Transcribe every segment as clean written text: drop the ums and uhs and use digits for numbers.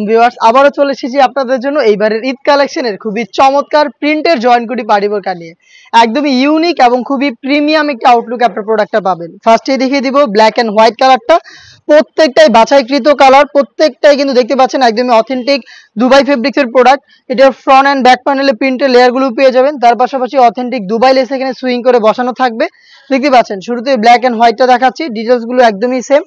Viewers আবারও চলে এসেছি আপনাদের জন্য এইবারের ঈদ কালেকশনের খুবই চমৎকার প্রিন্টের জয়েন্ট কোটি পার্টি বোরকা নিয়ে। একদমই ইউনিক এবং খুবই প্রিমিয়াম একটা আউটলুক আপনার প্রোডাক্টটা পাবেন। ফার্স্টে দেখিয়ে দিব ব্ল্যাক এন্ড হোয়াইট কালারটা। প্রত্যেকটাই বাছাইকৃত কালার, প্রত্যেকটাই কিন্তু দেখতে পাচ্ছেন একদমই অথেন্টিক দুবাই ফেব্রিক্সের প্রোডাক্ট। এটার ফ্রন্ট অ্যান্ড ব্যাক প্যানেলে প্রিন্টের লেয়ারগুলো পেয়ে যাবেন, তার পাশাপাশি অথেন্টিক দুবাই লেস এখানে সুইং করে বসানো থাকবে। দেখতে পাচ্ছেন শুরুতে ব্ল্যাক এন্ড হোয়াইটটা দেখাচ্ছি, ডিটেলসগুলো একদমই সেম।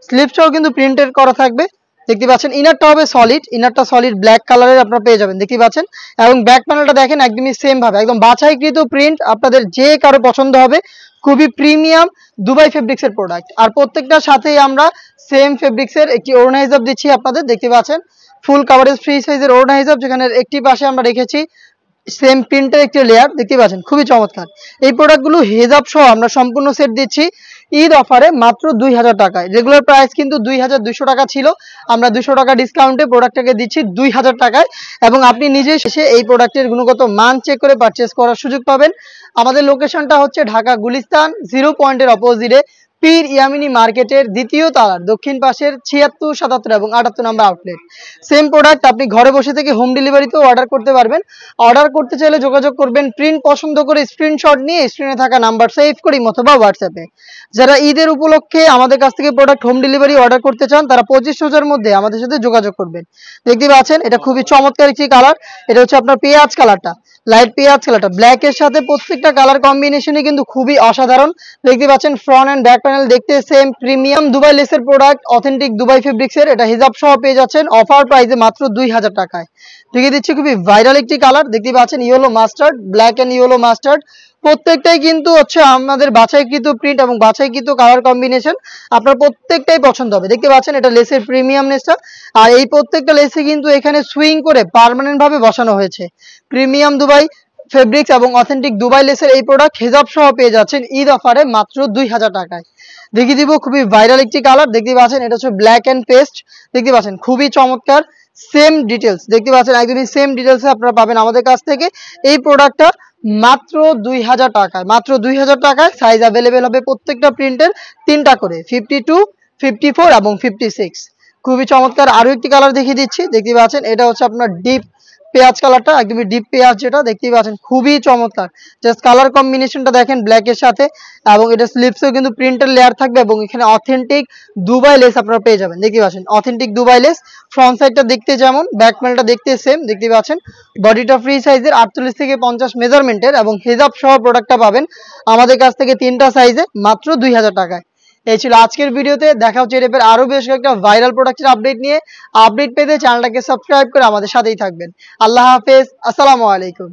স্লিপসটাও কিন্তু প্রিন্টের করা থাকবে। দেখতে পাচ্ছেন ইনারটা হবে সলিড, ইনারটা সলিড ব্ল্যাক কালারের আপনারা পেয়ে যাবেন দেখতে পাচ্ছেন। এবং ব্যাক প্যানেলটা দেখেন একদমই সেম ভাবে একদম বাছাইকৃত প্রিন্ট, আপনাদের যে কারো পছন্দ হবে। খুবই প্রিমিয়াম দুবাই ফেব্রিক্সের প্রোডাক্ট। আর প্রত্যেকটার সাথেই আমরা সেম ফেব্রিক্সের একটি ওড়না হিজাব দিচ্ছি আপনাদের। দেখতে পাচ্ছেন ফুল কাভারেজ ফ্রি সাইজের ওড়না হিজাব, যেখানে একটি পাশে আমরা রেখেছি সেম প্রিন্টের একটি লেয়ার। দেখতে পাচ্ছেন খুবই চমৎকার। এই প্রোডাক্টগুলো হিজাব সহ আমরা সম্পূর্ণ সেট দিচ্ছি ঈদ অফারে মাত্র 2000 টাকায়। রেগুলার প্রাইস কিন্তু 2200 টাকা ছিল, আমরা 200 টাকা ডিসকাউন্টে প্রোডাক্টটাকে দিচ্ছি 2000 টাকায়। এবং আপনি নিজে এসে এই প্রোডাক্টের গুণগত মান চেক করে পারচেস করার সুযোগ পাবেন। আমাদের লোকেশনটা হচ্ছে ঢাকা গুলিস্তান 0 পয়েন্টের অপোজিটে পীর ইয়ামিনী মার্কেটের দ্বিতীয় তালার দক্ষিণ পাশের 76, 77 এবং 78 নম্বর আউটলেট। সেম প্রোডাক্ট আপনি ঘরে বসে থেকে হোম ডেলিভারিতেও অর্ডার করতে পারবেন। অর্ডার করতে চাইলে যোগাযোগ করবেন, প্রিন্ট পছন্দ করে স্ক্রিনশট নিয়ে স্ক্রিনে থাকা নাম্বার সেভ করি অথবা হোয়াটসঅ্যাপে। যারা ঈদের উপলক্ষে আমাদের কাছ থেকে প্রোডাক্ট হোম ডেলিভারি অর্ডার করতে চান তারা 2500 মধ্যে আমাদের সাথে যোগাযোগ করবেন। দেখতে পাচ্ছেন এটা খুবই চমৎকার একটি কালার। এটা হচ্ছে আপনার পেঁয়াজ কালারটা, লাইট পেঁয়াজ কালারটা ব্ল্যাকের সাথে প্রত্যেকটা কালার কম্বিনেশনই কিন্তু খুবই অসাধারণ। দেখতে পাচ্ছেন ফ্রন্ট এন্ড ব্যাক প্যানেল দেখতে সেম প্রিমিয়াম দুবাই লেসের প্রোডাক্ট, অথেন্টিক দুবাই ফেব্রিক্সের। এটা হিজাব সহ পেয়ে যাচ্ছেন অফার প্রাইসে মাত্র 2000 টাকায়। দেখিয়ে দিচ্ছি খুবই ভাইরাল একটি কালার। দেখতে পাচ্ছেন yellow mustard, black and yellow mustard. প্রত্যেকটাই কিন্তু হচ্ছে আমাদের বাছাইকৃত প্রিন্ট এবং বাছাইকৃত কালার কম্বিনেশন, আপনার প্রত্যেকটাই পছন্দ হবে। দেখতে পাচ্ছেন এটা লেসের প্রিমিয়ামনেসটা। আর এই প্রত্যেকটা লেসে কিন্তু এখানে সুইং করে পার্মানেন্ট ভাবে বসানো হয়েছে প্রিমিয়াম দুবাই ফেব্রিক্স এবং অথেন্টিক দুবাই লেসের এই প্রোডাক্ট হিজাব সহ পেয়ে যাচ্ছেন ঈদ অফারে মাত্র 2000 টাকায়। দেখিয়ে দিব খুবই ভাইরাল একটি কালার। দেখতে পাচ্ছেন এটা হচ্ছে ব্ল্যাক এন্ড পেস্ট। দেখতে পাচ্ছেন খুবই চমৎকার। সেম ডিটেলস দেখতে পাচ্ছেন একদমই সেম ডিটেলসে আপনারা পাবেন আমাদের কাছ থেকে এই প্রোডাক্টটা মাত্র 2000 টাকায়। মাত্র 2000 টাকায় সাইজ অ্যাভেলেবেল হবে প্রত্যেকটা প্রিন্টের 3টা করে, 52, 54 এবং 56। খুবই চমৎকার। আরো একটি কালার দেখিয়ে দিচ্ছি। দেখতে পাচ্ছেন এটা হচ্ছে আপনার ডিপ পেঁয়াজ কালারটা, একদমই ডিপ পেঁয়াজ যেটা দেখতেই পাচ্ছেন খুবই চমৎকার। জাস্ট কালার কম্বিনেশনটা দেখেন ব্ল্যাকের সাথে। এবং এটা স্লিপসেও কিন্তু প্রিন্টের লেয়ার থাকবে এবং এখানে অথেন্টিক দুবাই লেস আপনারা পেয়ে যাবেন। দেখতে পাচ্ছেন অথেন্টিক দুবাই লেস। ফ্রন্ট সাইডটা দেখতে যেমন, ব্যাক প্যানেলটা দেখতে সেম। দেখতে পাচ্ছেন বডিটা ফ্রি সাইজের 48 থেকে 50 মেজারমেন্টের এবং হিজাব সহ প্রোডাক্টটা পাবেন আমাদের কাছ থেকে 3টা সাইজে মাত্র 2000 টাকায়। এই ছিল আজকের ভিডিওতে। দেখা হচ্ছে এর আরো বেশ কয়েকটা ভাইরাল প্রোডাক্টের আপডেট নিয়ে। আপডেট পেতে চ্যানেলটাকে সাবস্ক্রাইব করে আমাদের সাথেই থাকবেন। আল্লাহ হাফেজ, আসসালামু আলাইকুম।